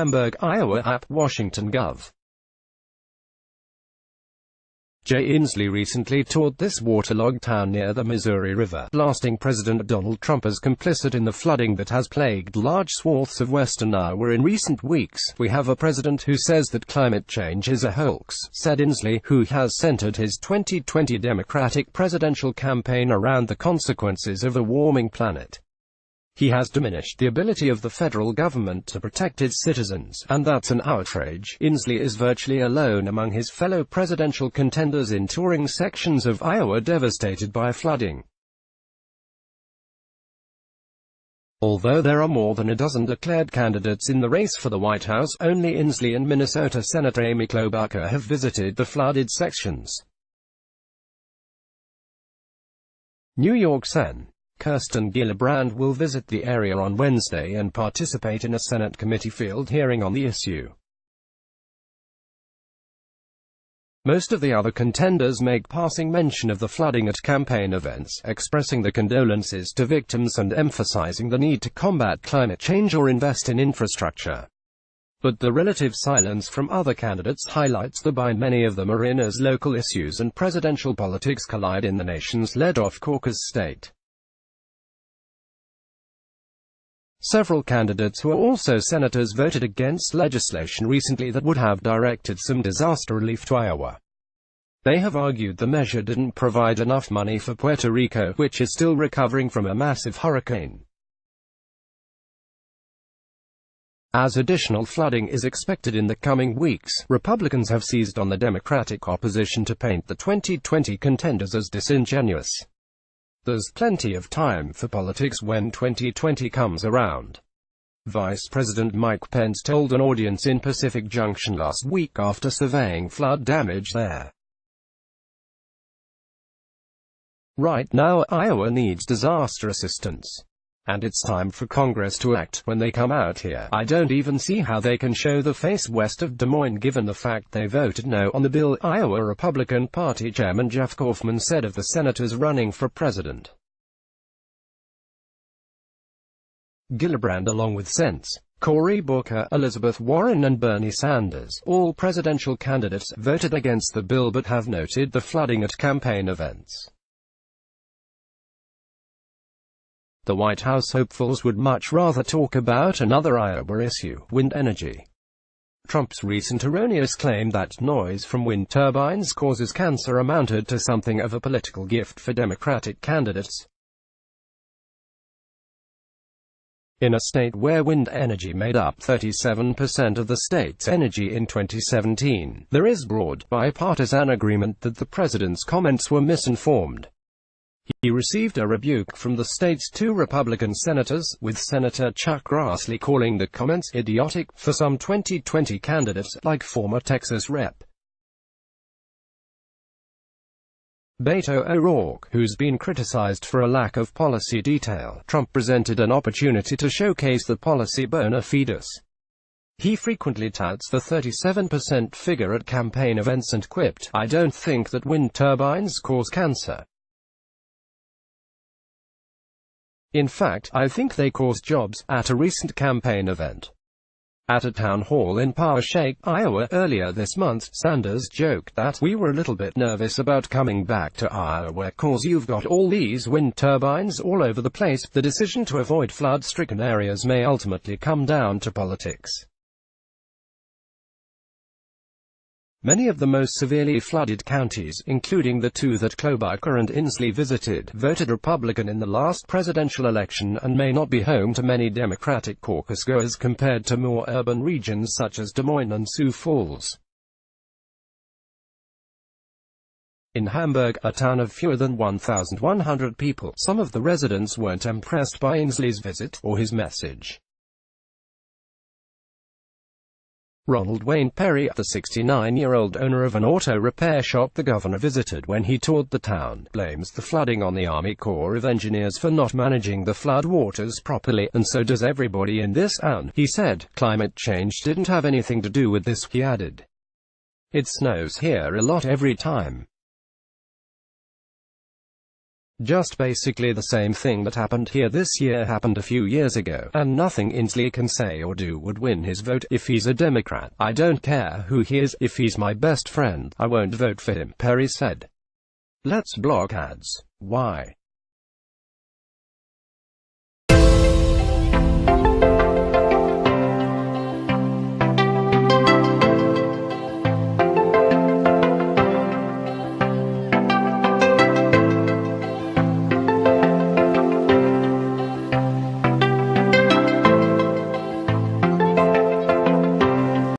Hamburg, Iowa app, Washington Gov. Jay Inslee recently toured this waterlogged town near the Missouri River, blasting President Donald Trump as complicit in the flooding that has plagued large swaths of western Iowa in recent weeks. "We have a president who says that climate change is a hoax," said Inslee, who has centered his 2020 Democratic presidential campaign around the consequences of a warming planet. He has diminished the ability of the federal government to protect its citizens, and that's an outrage. Inslee is virtually alone among his fellow presidential contenders in touring sections of Iowa devastated by flooding. Although there are more than a dozen declared candidates in the race for the White House, only Inslee and Minnesota Senator Amy Klobuchar have visited the flooded sections. New York Sen. Kirsten Gillibrand will visit the area on Wednesday and participate in a Senate committee field hearing on the issue. Most of the other contenders make passing mention of the flooding at campaign events, expressing their condolences to victims and emphasizing the need to combat climate change or invest in infrastructure. But the relative silence from other candidates highlights the bind many of them are in as local issues and presidential politics collide in the nation's lead-off caucus state. Several candidates who are also senators voted against legislation recently that would have directed some disaster relief to Iowa. They have argued the measure didn't provide enough money for Puerto Rico, which is still recovering from a massive hurricane. As additional flooding is expected in the coming weeks, Republicans have seized on the Democratic opposition to paint the 2020 contenders as disingenuous. There's plenty of time for politics when 2020 comes around. Vice President Mike Pence told an audience in Pacific Junction last week after surveying flood damage there. Right now, Iowa needs disaster assistance. And it's time for Congress to act. When they come out here, I don't even see how they can show the face west of Des Moines given the fact they voted no on the bill, Iowa Republican Party Chairman Jeff Kaufman said of the senators running for president. Gillibrand, along with Sens. Cory Booker, Elizabeth Warren and Bernie Sanders, all presidential candidates, voted against the bill but have noted the flooding at campaign events. The White House hopefuls would much rather talk about another Iowa issue, wind energy. Trump's recent erroneous claim that noise from wind turbines causes cancer amounted to something of a political gift for Democratic candidates. In a state where wind energy made up 37% of the state's energy in 2017, there is broad, bipartisan agreement that the president's comments were misinformed. He received a rebuke from the state's two Republican senators, with Senator Chuck Grassley calling the comments idiotic for some 2020 candidates, like former Texas Rep. Beto O'Rourke, who's been criticized for a lack of policy detail. Trump presented an opportunity to showcase the policy bona fides. He frequently touts the 37% figure at campaign events and quipped, "I don't think that wind turbines cause cancer. In fact, I think they cause jobs," at a recent campaign event. At a town hall in Powashik, Iowa, earlier this month, Sanders joked that, "We were a little bit nervous about coming back to Iowa cause you've got all these wind turbines all over the place. The decision to avoid flood-stricken areas may ultimately come down to politics." Many of the most severely flooded counties, including the two that Klobuchar and Inslee visited, voted Republican in the last presidential election and may not be home to many Democratic caucus goers compared to more urban regions such as Des Moines and Sioux Falls. In Hamburg, a town of fewer than 1,100 people, some of the residents weren't impressed by Inslee's visit, or his message. Ronald Wayne Perry, the 69-year-old owner of an auto repair shop the governor visited when he toured the town, blames the flooding on the Army Corps of Engineers for not managing the flood waters properly, and so does everybody in this town, he said. Climate change didn't have anything to do with this, he added. It snows here a lot every time. Just basically the same thing that happened here this year happened a few years ago, and nothing Inslee can say or do would win his vote. If he's a Democrat, I don't care who he is. If he's my best friend, I won't vote for him, Perry said. Let's block ads. Why?